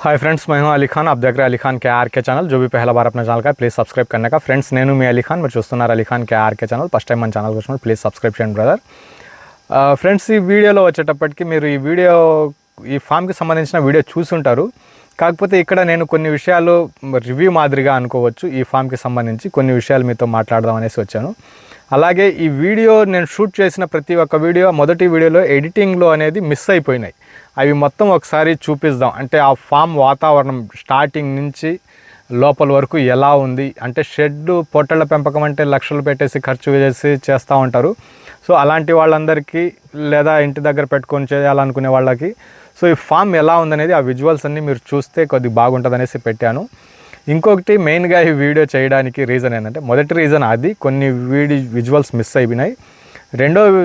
Hi friends, मैं हूं अली खान। आप देख रहे हैं अली खान के आर के चैनल। जो भी पहला बार अपने चैनल का प्लीज़ सब्सक्राइब करने का। फ्रेंड्स, నేను మీ అలీ ఖాన్, మీరు చూస్తున్నారు Ali Khan K R K channel. First time మన ఛానల్కి వచ్చినప్పుడు ప్లీజ్ సబ్స్క్రైబ్ చేయండి బ్రదర్. ఫ్రెండ్స్, ఈ వీడియోలో వచ్చేటప్పటికి మీరు ఈ ఫామ్కి సంబంధించిన వీడియో చూసుంటారు. కాకపోతే ఇక్కడ నేను కొన్ని విషయాలు రివ్యూ మాదిరిగా అనుకోవచ్చు. ఈ ఫామ్కి సంబంధించి కొన్ని విషయాలు మీతో మాట్లాడదాం అనేసి వచ్చాను. అలాగే ఈ వీడియో నేను షూట్ చేసిన ప్రతి ఒక్క వీడియో మొదటి వీడియోలో ఎడిటింగ్లో అనేది మిస్ అయిపోయినాయి. అవి మొత్తం ఒకసారి చూపిద్దాం. అంటే ఆ ఫామ్ వాతావరణం స్టార్టింగ్ నుంచి లోపల వరకు ఎలా ఉంది, అంటే షెడ్ పొట్టళ్ళ పెంపకం అంటే లక్షలు పెట్టేసి ఖర్చు చేస్తూ ఉంటారు. సో అలాంటి వాళ్ళందరికీ, లేదా ఇంటి దగ్గర పెట్టుకొని చేయాలనుకునే వాళ్ళకి సో ఈ ఫామ్ ఎలా ఉందనేది ఆ విజువల్స్ అన్నీ మీరు చూస్తే కొద్దిగా బాగుంటుంది అనేసి పెట్టాను. ఇంకొకటి మెయిన్గా ఈ వీడియో చేయడానికి రీజన్ ఏంటంటే, మొదటి రీజన్ అది కొన్ని విజువల్స్ మిస్ అయిపోయినాయి. రెండోది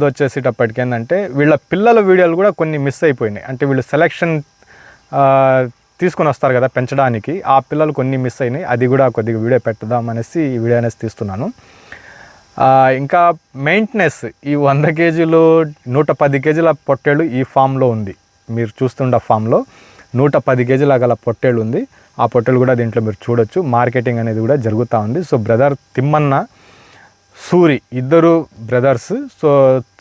వచ్చేసేటప్పటికి ఏంటంటే, వీళ్ళ పిల్లల వీడియోలు కూడా కొన్ని మిస్ అయిపోయినాయి. అంటే వీళ్ళు సెలెక్షన్ తీసుకొని వస్తారు కదా పెంచడానికి, ఆ పిల్లలు కొన్ని మిస్ అయినాయి. అది కూడా కొద్దిగా వీడియో పెట్టుదాం అనేసి ఈ వీడియో అనేది తీస్తున్నాను. ఇంకా మెయింటెనెన్స్, ఈ 100 కేజీలు 110 కేజీల పొట్టేళ్ళు ఈ ఫామ్లో ఉంది. మీరు చూస్తుండ ఫామ్లో 110 కేజీల గల పొట్టేళ్ళు ఉంది. ఆ పొట్టేళ్ళు కూడా దీంట్లో మీరు చూడొచ్చు. మార్కెటింగ్ అనేది కూడా జరుగుతూ ఉంది. సో బ్రదర్ తిమ్మన్న, సూరి, ఇద్దరు బ్రదర్స్. సో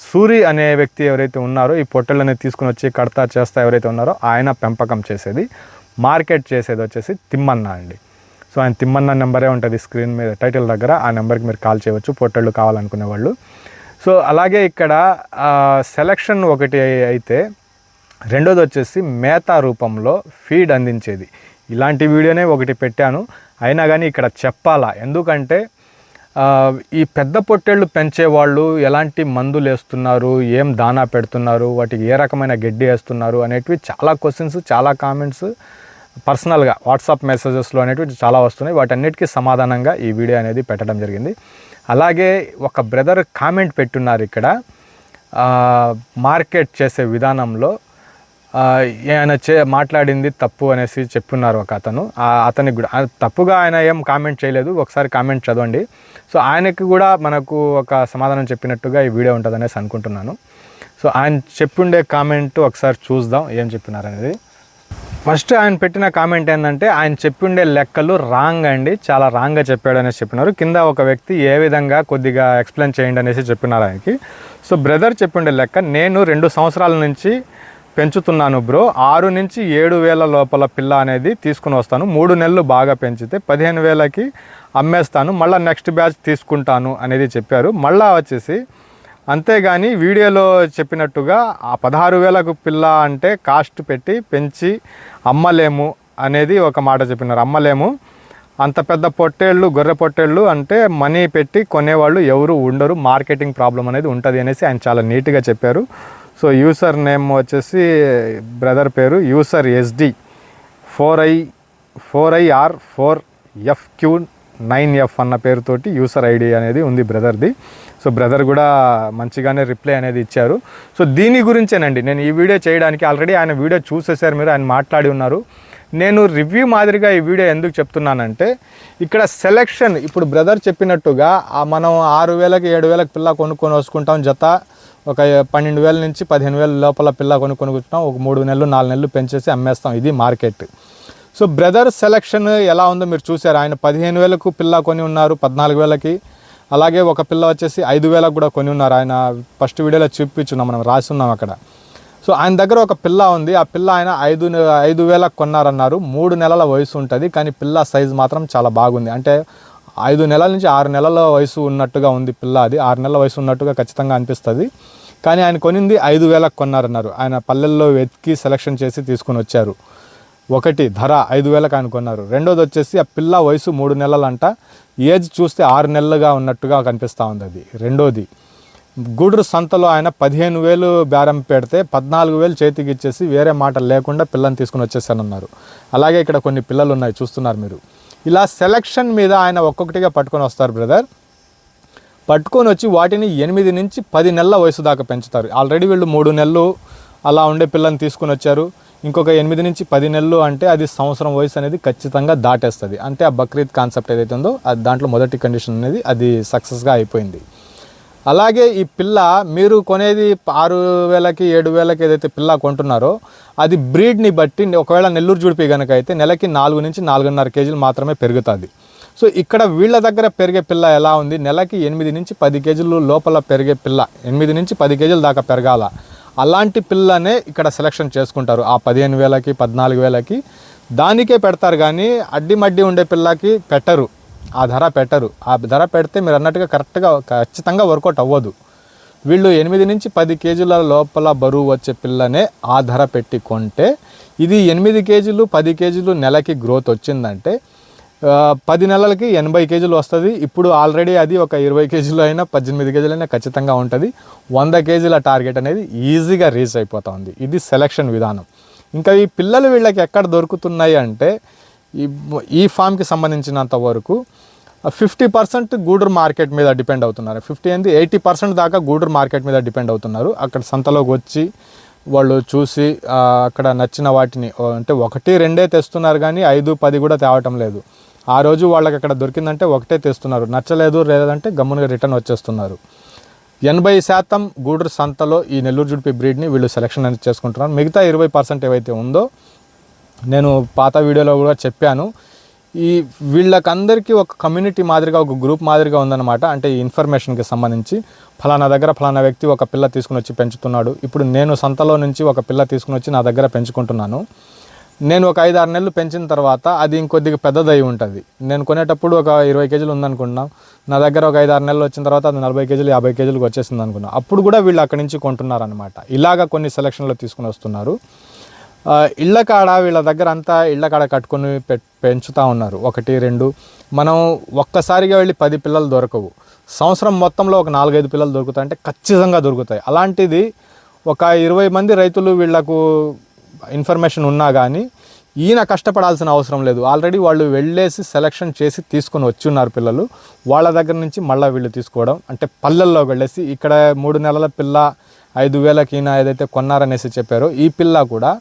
సూరి అనే వ్యక్తి ఎవరైతే ఉన్నారో, ఈ పొట్టెళ్ళని తీసుకుని వచ్చి కడతా చేస్తా ఎవరైతే ఉన్నారో ఆయన పెంపకం చేసేది, మార్కెట్ చేసేది వచ్చేసి తిమ్మన్న అండి. సో ఆయన తిమ్మన్న నెంబరే ఉంటుంది స్క్రీన్ మీద టైటిల్ దగ్గర. ఆ నెంబర్కి మీరు కాల్ చేయవచ్చు పొట్టెళ్ళు కావాలనుకునే వాళ్ళు. సో అలాగే ఇక్కడ సెలక్షన్ ఒకటి అయితే, రెండోది వచ్చేసి మేత రూపంలో ఫీడ్ అందించేది. ఇలాంటి వీడియోనే ఒకటి పెట్టాను. అయినా కానీ ఇక్కడ చెప్పాలా, ఎందుకంటే ఈ పెద్ద పొట్టేళ్ళు పెంచేవాళ్ళు ఎలాంటి మందులు వేస్తున్నారు, ఏం దానా పెడుతున్నారు, వాటికి ఏ రకమైన గడ్డి వేస్తున్నారు అనేటివి చాలా క్వశ్చన్స్, చాలా కామెంట్స్ పర్సనల్గా వాట్సాప్ మెసేజెస్లో అనేటివి చాలా వస్తున్నాయి. వాటన్నిటికీ సమాధానంగా ఈ వీడియో అనేది పెట్టడం జరిగింది. అలాగే ఒక బ్రదర్ కామెంట్ పెట్టున్నారు ఇక్కడ, మార్కెట్ చేసే విధానంలో ఆయన మాట్లాడింది తప్పు అనేసి చెప్పున్నారు ఒక అతను. అతనికి కూడా తప్పుగా ఆయన ఏం కామెంట్ చేయలేదు, ఒకసారి కామెంట్ చదవండి. సో ఆయనకి కూడా మనకు ఒక సమాధానం చెప్పినట్టుగా ఈ వీడియో ఉంటుంది అనేసి అనుకుంటున్నాను. సో ఆయన చెప్పుండే కామెంట్ ఒకసారి చూద్దాం ఏం చెప్పినారు అనేది. ఫస్ట్ ఆయన పెట్టిన కామెంట్ ఏంటంటే, ఆయన చెప్పుండే లెక్కలు రాంగ్ అండి, చాలా రాంగ్గా చెప్పాడు అనేసి చెప్పినారు. కింద ఒక వ్యక్తి ఏ విధంగా కొద్దిగా ఎక్స్ప్లెయిన్ చేయండి అనేసి చెప్పినారు ఆయనకి. సో బ్రదర్ చెప్పుండే లెక్క, నేను 2 సంవత్సరాల నుంచి పెంచుతున్నాను బ్రో. 6 నుంచి 7 వేల లోపల పిల్ల అనేది తీసుకుని వస్తాను. 3 నెలలు బాగా పెంచితే 15,000కి అమ్మేస్తాను, మళ్ళీ నెక్స్ట్ బ్యాచ్ తీసుకుంటాను అనేది చెప్పారు. మళ్ళీ వచ్చేసి అంతేగాని వీడియోలో చెప్పినట్టుగా ఆ 16,000కు పిల్ల అంటే కాస్ట్ పెట్టి పెంచి అమ్మలేము అనేది ఒక మాట చెప్పినారు. అమ్మలేము, అంత పెద్ద పొట్టేళ్ళు, గొర్రె పొట్టేళ్ళు అంటే మనీ పెట్టి కొనేవాళ్ళు ఎవరు ఉండరు, మార్కెటింగ్ ప్రాబ్లం అనేది ఉంటుంది అనేసి ఆయన చాలా నీట్గా చెప్పారు. సో యూసర్ నేమ్ వచ్చేసి బ్రదర్ పేరు యూసర్ SD 4IR4FQ9F అన్న పేరుతోటి యూసర్ ID అనేది ఉంది బ్రదర్ది. సో బ్రదర్ కూడా మంచిగానే రిప్లై అనేది ఇచ్చారు. సో దీని గురించేనండి నేను ఈ వీడియో చేయడానికి, ఆల్రెడీ ఆయన వీడియో చూసేసారు మీరు, ఆయన మాట్లాడి ఉన్నారు. నేను రివ్యూ మాదిరిగా ఈ వీడియో ఎందుకు చెప్తున్నానంటే, ఇక్కడ సెలెక్షన్ ఇప్పుడు బ్రదర్ చెప్పినట్టుగా మనం 6,000కి 7,000కి పిల్ల కొనుక్కొని వసుకుంటాం, జత ఒక 12,000 నుంచి 15,000 లోపల పిల్ల కొనుక్కుంటాం, ఒక 3 నెలలు 4 నెలలు పెంచేసి అమ్మేస్తాం. ఇది మార్కెట్. సో బ్రదర్ సెలెక్షన్ ఎలా ఉందో మీరు చూసారు. ఆయన 15,000కు పిల్ల కొని ఉన్నారు, 14,000కి. అలాగే ఒక పిల్ల వచ్చేసి 5,000కు కూడా కొని ఉన్నారు. ఆయన ఫస్ట్ వీడియోలో చూపించున్నాం, మనం రాసి ఉన్నాం అక్కడ. సో ఆయన దగ్గర ఒక పిల్ల ఉంది. ఆ పిల్ల ఆయన 5,000కు కొన్నారన్నారు. 3 నెలల వయసు ఉంటుంది, కానీ పిల్ల సైజు మాత్రం చాలా బాగుంది. అంటే 5 నెలల నుంచి 6 నెలల వయసు ఉన్నట్టుగా ఉంది పిల్ల. అది 6 నెలల వయసు ఉన్నట్టుగా ఖచ్చితంగా అనిపిస్తుంది. కానీ ఆయన కొనింది 5,000కు కొన్నారన్నారు. ఆయన పల్లెల్లో వెతికి సెలెక్షన్ చేసి తీసుకొని వచ్చారు. ఒకటి ధర 5,000కు ఆయన కొన్నారు. రెండోది వచ్చేసి ఆ పిల్ల వయసు 3 నెలలంట, ఏజ్ చూస్తే 6 నెలలుగా ఉన్నట్టుగా కనిపిస్తూ ఉంది. అది రెండోది. గూడూరు సంతలో ఆయన 15,000 బేరం పెడితే 14,000 చేతికి ఇచ్చేసి వేరే మాట లేకుండా పిల్లని తీసుకుని వచ్చేసానన్నారు. అలాగే ఇక్కడ కొన్ని పిల్లలు ఉన్నాయి చూస్తున్నారు మీరు. ఇలా సెలెక్షన్ మీద ఆయన ఒక్కొక్కటిగా పట్టుకొని వస్తారు బ్రదర్. పట్టుకొని వచ్చి వాటిని 8 నుంచి 10 నెలల వయసు దాకా పెంచుతారు. ఆల్రెడీ వీళ్ళు 3 నెలలు అలా ఉండే పిల్లని తీసుకుని వచ్చారు. ఇంకొక 8 నుంచి 10 నెలలు అంటే అది సంవత్సరం వయసు అనేది ఖచ్చితంగా దాటేస్తుంది. అంటే ఆ బక్రీద్ కాన్సెప్ట్ ఏదైతే ఉందో అది దాంట్లో మొదటి కండిషన్ అనేది అది సక్సెస్గా అయిపోయింది. అలాగే ఈ పిల్ల మీరు కొనేది 6,000కి 7,000కి ఏదైతే పిల్ల కొంటున్నారో అది బ్రీడ్ని బట్టి, ఒకవేళ నెల్లూరు జుడిపి కనుక అయితే నెలకి 4 నుంచి 4.5 కేజీలు మాత్రమే పెరుగుతుంది. సో ఇక్కడ వీళ్ళ దగ్గర పెరిగే పిల్ల ఎలా ఉంది, నెలకి 8 నుంచి 10 కేజీలు లోపల పెరిగే పిల్ల, 8 నుంచి 10 కేజీల దాకా పెరగాల, అలాంటి పిల్లనే ఇక్కడ సెలెక్షన్ చేసుకుంటారు. ఆ 15,000కి 14,000కి దానికే పెడతారు, కానీ అడ్డిమడ్డి ఉండే పిల్లకి పెట్టరు, ఆ ధర పెట్టరు. ఆ ధర పెడితే మీరు అన్నట్టుగా కరెక్ట్గా ఖచ్చితంగా వర్కౌట్ అవ్వదు. వీళ్ళు 8 నుంచి 10 కేజీల లోపల బరువు వచ్చే పిల్లనే ఆ ధర పెట్టి కొంటే, ఇది 8 కేజీలు 10 కేజీలు నెలకి గ్రోత్ వచ్చిందంటే 10 నెలలకి 80 కేజీలు వస్తుంది. ఇప్పుడు ఆల్రెడీ అది ఒక 20 కేజీలు అయినా 18 కేజీలు అయినా ఖచ్చితంగా ఉంటుంది. 100 కేజీల టార్గెట్ అనేది ఈజీగా రీచ్ అయిపోతుంది. ఇది సెలక్షన్ విధానం. ఇంకా ఈ పిల్లలు వీళ్ళకి ఎక్కడ దొరుకుతున్నాయి అంటే, ఈ ఫామ్కి సంబంధించినంత వరకు 50% గూడూరు మార్కెట్ మీద డిపెండ్ అవుతున్నారు. 80% దాకా గూడూరు మార్కెట్ మీద డిపెండ్ అవుతున్నారు. అక్కడ సంతలోకి వచ్చి వాళ్ళు చూసి అక్కడ నచ్చిన వాటిని, అంటే 1-2 తెస్తున్నారు, కానీ 5-10 కూడా తేవటం లేదు. ఆ రోజు వాళ్ళకి అక్కడ దొరికిందంటే ఒకటే తెస్తున్నారు, నచ్చలేదు లేదంటే గమ్మునుగా రిటర్న్ వచ్చేస్తున్నారు. 80% గూడూరు సంతలో ఈ నెల్లూరు జుడిపి బ్రీడ్ని వీళ్ళు సెలెక్షన్ అనేది చేసుకుంటున్నారు. మిగతా 20% ఏవైతే ఉందో, నేను పాత వీడియోలో కూడా చెప్పాను, ఈ వీళ్ళకందరికీ ఒక కమ్యూనిటీ మాదిరిగా, ఒక గ్రూప్ మాదిరిగా ఉందన్నమాట. అంటే ఈ ఇన్ఫర్మేషన్కి సంబంధించి ఫలానా దగ్గర ఫలానా వ్యక్తి ఒక పిల్ల తీసుకుని వచ్చి పెంచుతున్నాడు, ఇప్పుడు నేను సంతలో నుంచి ఒక పిల్ల తీసుకుని వచ్చి నా దగ్గర పెంచుకుంటున్నాను, నేను ఒక 5-6 నెలలు పెంచిన తర్వాత అది ఇంకొద్దిగా పెద్దదై ఉంటుంది. నేను కొనేటప్పుడు ఒక 20 కేజీలు ఉందనుకుంటున్నాం, నా దగ్గర ఒక 5-6 నెలలు వచ్చిన తర్వాత అది 40 కేజీలు 50 కేజీలకు వచ్చేసింది అనుకున్నాం. అప్పుడు కూడా వీళ్ళు అక్కడి నుంచి కొంటున్నారనమాట. ఇలాగ కొన్ని సెలక్షన్లో తీసుకుని వస్తున్నారు. ఇళ్ళకాడ వీళ్ళ దగ్గర అంతా ఇళ్ళకాడ కట్టుకొని పెంచుతూ ఉన్నారు, 1-2. మనం ఒక్కసారిగా వెళ్ళి 10 పిల్లలు దొరకవు. సంవత్సరం మొత్తంలో ఒక 4-5 పిల్లలు దొరుకుతాయి, అంటే ఖచ్చితంగా దొరుకుతాయి. అలాంటిది ఒక 20 మంది రైతులు వీళ్లకు ఇన్ఫర్మేషన్ ఉన్నా కానీ ఈయన కష్టపడాల్సిన అవసరం లేదు. ఆల్రెడీ వాళ్ళు వెళ్ళేసి సెలెక్షన్ చేసి తీసుకొని వచ్చి ఉన్నారు పిల్లలు. వాళ్ళ దగ్గర నుంచి మళ్ళీ వీళ్ళు తీసుకోవడం, అంటే పల్లెల్లో వెళ్ళేసి, ఇక్కడ 3 నెలల పిల్ల 5,000కి ఈయన ఏదైతే కొన్నారనేసి చెప్పారో, ఈ పిల్ల కూడా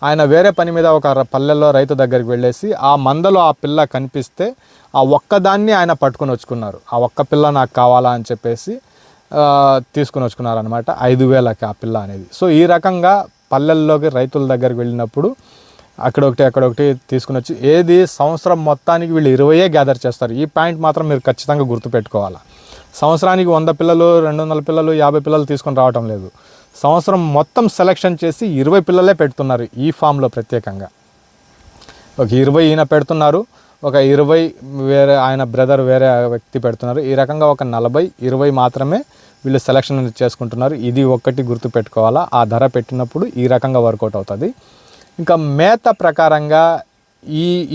ఆయన వేరే పని మీద ఒక పల్లెల్లో రైతు దగ్గరికి వెళ్ళేసి ఆ మందలో ఆ పిల్ల కనిపిస్తే ఆ ఒక్కదాన్ని ఆయన పట్టుకొని వచ్చుకున్నారు. ఆ ఒక్క పిల్ల నాకు కావాలా అని చెప్పేసి తీసుకుని వచ్చుకున్నారు అనమాట, 5,000కి ఆ పిల్ల అనేది. సో ఈ రకంగా పల్లెల్లోకి రైతుల దగ్గరికి వెళ్ళినప్పుడు అక్కడొకటి తీసుకుని వచ్చి, ఏది సంవత్సరం మొత్తానికి వీళ్ళు 20 గ్యాదర్ చేస్తారు. ఈ పాయింట్ మాత్రం మీరు ఖచ్చితంగా గుర్తుపెట్టుకోవాలి. సంవత్సరానికి 100 పిల్లలు 200 పిల్లలు 50 పిల్లలు తీసుకొని రావటం లేదు. సంవత్సరం మొత్తం సెలెక్షన్ చేసి 20 పిల్లలే పెడుతున్నారు ఈ ఫామ్లో ప్రత్యేకంగా. ఒక 20 ఈయన పెడుతున్నారు, ఒక 20 వేరే ఆయన బ్రదర్ వేరే వ్యక్తి పెడుతున్నారు. ఈ రకంగా ఒక 40-20 మాత్రమే వీళ్ళు సెలెక్షన్ చేసుకుంటున్నారు. ఇది ఒక్కటి గుర్తుపెట్టుకోవాలా. ఆ ధర పెట్టినప్పుడు ఈ రకంగా వర్కౌట్ అవుతుంది. ఇంకా మేత ప్రకారంగా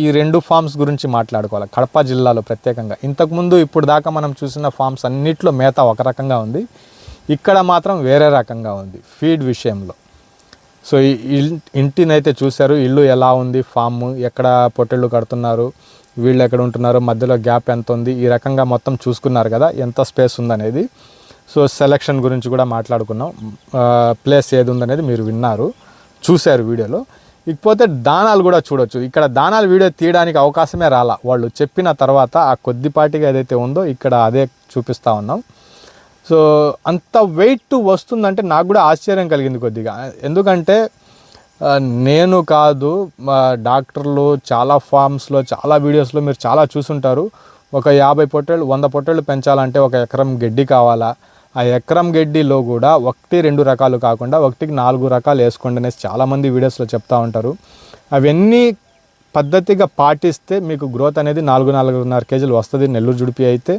ఈ 2 ఫామ్స్ గురించి మాట్లాడుకోవాలి కడప జిల్లాలో ప్రత్యేకంగా. ఇంతకుముందు ఇప్పుడు దాకా మనం చూసిన ఫామ్స్ అన్నిట్లో మేత ఒక రకంగా ఉంది, ఇక్కడ మాత్రం వేరే రకంగా ఉంది ఫీడ్ విషయంలో. సో ఇంటినైతే చూశారు, ఇల్లు ఎలా ఉంది, ఫామ్ ఎక్కడ పొట్టెళ్ళు కడుతున్నారు, వీళ్ళు ఎక్కడ ఉంటున్నారు, మధ్యలో గ్యాప్ ఎంత ఉంది, ఈ రకంగా మొత్తం చూసుకున్నారు కదా, ఎంత స్పేస్ ఉందనేది. సో సెలెక్షన్ గురించి కూడా మాట్లాడుకున్నాం, ప్లేస్ ఏది ఉందనేది మీరు విన్నారు, చూశారు వీడియోలో. ఇకపోతే దానాలు కూడా చూడొచ్చు. ఇక్కడ దానాలు వీడియో తీయడానికి అవకాశమే రాలా, వాళ్ళు చెప్పిన తర్వాత ఆ కొద్దిపాటిగా ఏదైతే ఉందో ఇక్కడ అదే చూపిస్తూ ఉన్నాం. సో అంత వెయిట్ వస్తుందంటే నాకు కూడా ఆశ్చర్యం కలిగింది కొద్దిగా. ఎందుకంటే నేను కాదు, డాక్టర్లు చాలా ఫామ్స్లో చాలా వీడియోస్లో మీరు చాలా చూసుంటారు, ఒక 50 పొట్టేళ్ళు 100 పొట్టేళ్ళు పెంచాలంటే 1 ఎకరం గడ్డి కావాలా, ఆ ఎకరం గడ్డిలో కూడా 1-2 రకాలు కాకుండా 1-4 రకాలు వేసుకోండి అనేసి చాలామంది వీడియోస్లో చెప్తూ ఉంటారు. అవన్నీ పద్ధతిగా పాటిస్తే మీకు గ్రోత్ అనేది 4-4.5 కేజీలు వస్తుంది. నెల్లూరు జుడిపి అయితే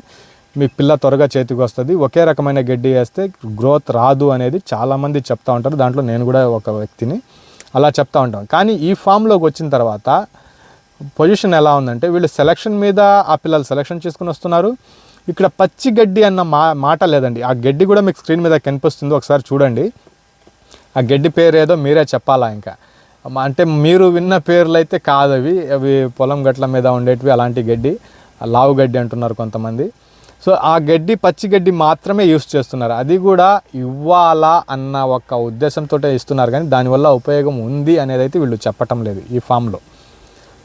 మీ పిల్ల త్వరగా చేతికి వస్తుంది. ఒకే రకమైన గడ్డి వేస్తే గ్రోత్ రాదు అనేది చాలామంది చెప్తూ ఉంటారు, దాంట్లో నేను కూడా ఒక వ్యక్తిని, అలా చెప్తూ ఉంటాను. కానీ ఈ ఫామ్లోకి వచ్చిన తర్వాత పొజిషన్ ఎలా ఉందంటే, వీళ్ళు సెలక్షన్ మీద ఆ పిల్లలు సెలక్షన్ చేసుకుని వస్తున్నారు. ఇక్కడ పచ్చి గడ్డి అన్న మాట లేదండి. ఆ గడ్డి కూడా మీకు స్క్రీన్ మీద కనిపిస్తుంది, ఒకసారి చూడండి. ఆ గడ్డి పేరు ఏదో మీరే చెప్పాలా, ఇంకా అంటే మీరు విన్న పేర్లు అయితే కాదు అవి పొలం గట్ల మీద ఉండేటివి, అలాంటి గడ్డి, లావు గడ్డి అంటున్నారు కొంతమంది. సో ఆ గడ్డి పచ్చి గడ్డి మాత్రమే యూస్ చేస్తున్నారు, అది కూడా ఇవ్వాలా అన్న ఒక ఉద్దేశంతో ఇస్తున్నారు, కానీ దానివల్ల ఉపయోగం ఉంది అనేది అయితే వీళ్ళు చెప్పటం లేదు ఈ ఫామ్లో.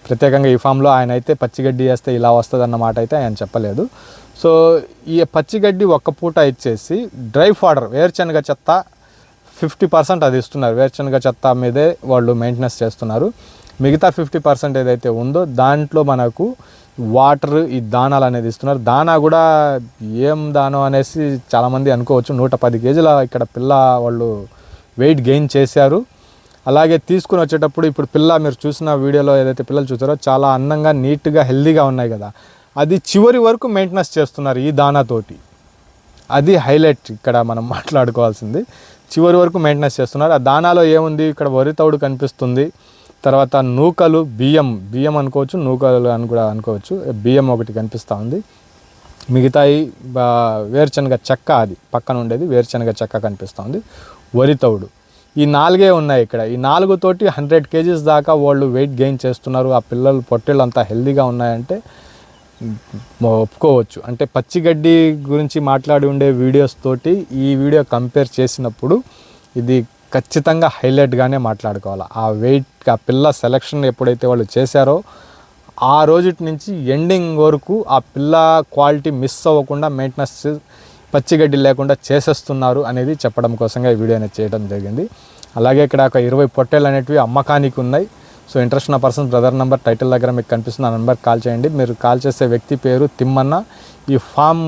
ప్రత్యేకంగా ఈ ఫామ్లో ఆయన అయితే పచ్చిగడ్డి వేస్తే ఇలా వస్తుంది అన్నమాట అయితే ఆయన చెప్పలేదు. సో ఈ పచ్చిగడ్డి ఒక్క పూట ఇచ్చేసి డ్రై ఫాడర్ వేరుశనగ చెత్త 50% అది ఇస్తున్నారు. వేరుశనగ చెత్త మీదే వాళ్ళు మెయింటెనెన్స్ చేస్తున్నారు. మిగతా 50% ఏదైతే ఉందో దాంట్లో మనకు వాటర్, ఈ దానాలు అనేది ఇస్తున్నారు. దానా కూడా ఏం దానం అనేసి చాలామంది అనుకోవచ్చు. 110 కేజీల ఇక్కడ పిల్ల వాళ్ళు వెయిట్ గెయిన్ చేశారు. అలాగే తీసుకుని వచ్చేటప్పుడు ఇప్పుడు పిల్ల మీరు చూసిన వీడియోలో ఏదైతే పిల్లలు చూసారో చాలా అందంగా, నీట్గా, హెల్దీగా ఉన్నాయి కదా, అది చివరి వరకు మెయింటెనెన్స్ చేస్తున్నారు ఈ దానాతోటి. అది హైలైట్ ఇక్కడ మనం మాట్లాడుకోవాల్సింది. చివరి వరకు మెయింటెనెన్స్ చేస్తున్నారు. ఆ దానాలో ఏముంది, ఇక్కడ వరి తౌడు కనిపిస్తుంది, తర్వాత నూకలు, బియ్యం అనుకోవచ్చు, నూకలు అని కూడా అనుకోవచ్చు. బియ్యం ఒకటి కనిపిస్తూ ఉంది. మిగతాయి వేరుశనగ చెక్క, అది పక్కన ఉండేది వేరుశనగ చెక్క కనిపిస్తూ ఉంది, వరి తౌడు. ఈ 4 ఉన్నాయి ఇక్కడ. ఈ 4 తోటి 100 కేజీస్ దాకా వాళ్ళు వెయిట్ గెయిన్ చేస్తున్నారు. ఆ పిల్లలు పొట్టేళ్ళు అంతా హెల్దీగా ఉన్నాయంటే ఒప్పుకోవచ్చు. అంటే పచ్చిగడ్డి గురించి మాట్లాడి ఉండే వీడియోస్ తోటి ఈ వీడియో కంపేర్ చేసినప్పుడు ఇది ఖచ్చితంగా హైలైట్గానే మాట్లాడుకోవాలి. ఆ వెయిట్, ఆ పిల్ల సెలెక్షన్ ఎప్పుడైతే వాళ్ళు చేశారో ఆ రోజుటి నుంచి ఎండింగ్ వరకు ఆ పిల్ల క్వాలిటీ మిస్ అవ్వకుండా మెయింటెనెన్స్ పచ్చిగడ్డి లేకుండా చేసేస్తున్నారు అనేది చెప్పడం కోసంగా ఈ వీడియో అనేది చేయడం జరిగింది. అలాగే ఇక్కడ ఒక 20 పొట్టేళ్ళు అనేటివి అమ్మకానికి ఉన్నాయి. సో ఇంట్రెస్ట్ ఉన్న పర్సన్ బ్రదర్ నెంబర్ టైటిల్ దగ్గర మీకు కనిపిస్తుంది, ఆ నెంబర్కి కాల్ చేయండి. మీరు కాల్ చేసే వ్యక్తి పేరు తిమ్మన్న, ఈ ఫామ్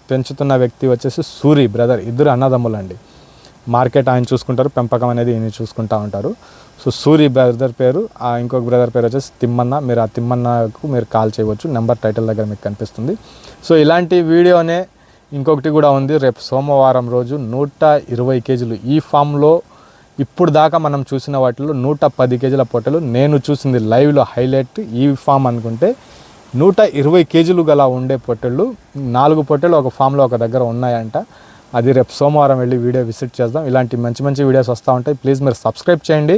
పెంచుతున్న వ్యక్తి వచ్చేసి సూరి బ్రదర్. ఇద్దరు అన్నదమ్ములండి. మార్కెట్ ఆయన చూసుకుంటారు, పెంపకం అనేది ఈయన చూసుకుంటూ ఉంటారు. సో సూరి బ్రదర్ పేరు, ఇంకొక బ్రదర్ పేరు వచ్చేసి తిమ్మన్న. మీరు ఆ తిమ్మన్నకు మీరు కాల్ చేయవచ్చు, నెంబర్ టైటిల్ దగ్గర మీకు కనిపిస్తుంది. సో ఇలాంటి వీడియోనే ఇంకొకటి కూడా ఉంది. రేపు సోమవారం రోజు 120 కేజీలు ఈ ఫామ్లో ఇప్పుడు దాకా మనం చూసిన వాటిలో 110 కేజీల పొట్టెలు, నేను చూసింది లైవ్లో హైలైట్ ఈ ఫామ్ అనుకుంటే 120 కేజీలు గల ఉండే పొట్టెళ్ళు, 4 పొట్టెలు ఒక ఫామ్లో ఒక దగ్గర ఉన్నాయంట. అది రేపు సోమవారం వెళ్ళి వీడియో విజిట్ చేద్దాం. ఇలాంటి మంచి మంచి వీడియోస్ వస్తూ ఉంటాయి. ప్లీజ్ మీరు సబ్స్క్రైబ్ చేయండి.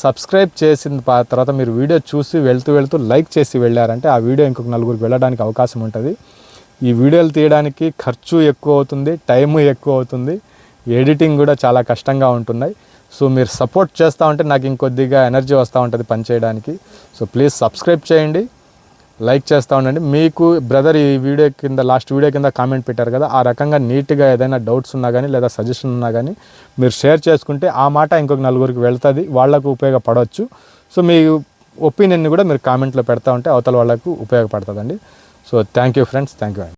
సబ్స్క్రైబ్ చేసిన తర్వాత మీరు వీడియో చూసి వెళ్తూ లైక్ చేసి వెళ్ళారంటే ఆ వీడియో ఇంకొక 4గురికి వెళ్ళడానికి అవకాశం ఉంటుంది. ఈ వీడియోలు తీయడానికి ఖర్చు ఎక్కువ అవుతుంది, టైము ఎక్కువ అవుతుంది, ఎడిటింగ్ కూడా చాలా కష్టంగా ఉంటున్నాయి. సో మీరు సపోర్ట్ చేస్తూ ఉంటే నాకు ఇంకొద్దిగా ఎనర్జీ వస్తూ ఉంటుంది పని చేయడానికి. సో ప్లీజ్ సబ్స్క్రైబ్ చేయండి, లైక్ చేస్తూ ఉండండి. మీకు బ్రదర్ ఈ వీడియో కింద, లాస్ట్ వీడియో కింద కామెంట్ పెట్టారు కదా, ఆ రకంగా నీట్గా ఏదైనా డౌట్స్ ఉన్నా కానీ లేదా సజెషన్ ఉన్నా కానీ మీరు షేర్ చేసుకుంటే ఆ మాట ఇంకొక 4గురికి వెళ్తుంది, వాళ్ళకు ఉపయోగపడవచ్చు. సో మీ ఒపీనియన్ని కూడా మీరు కామెంట్లో పెడతా ఉంటే అవతల వాళ్ళకు ఉపయోగపడుతుందండి. So thank you friends, thank you.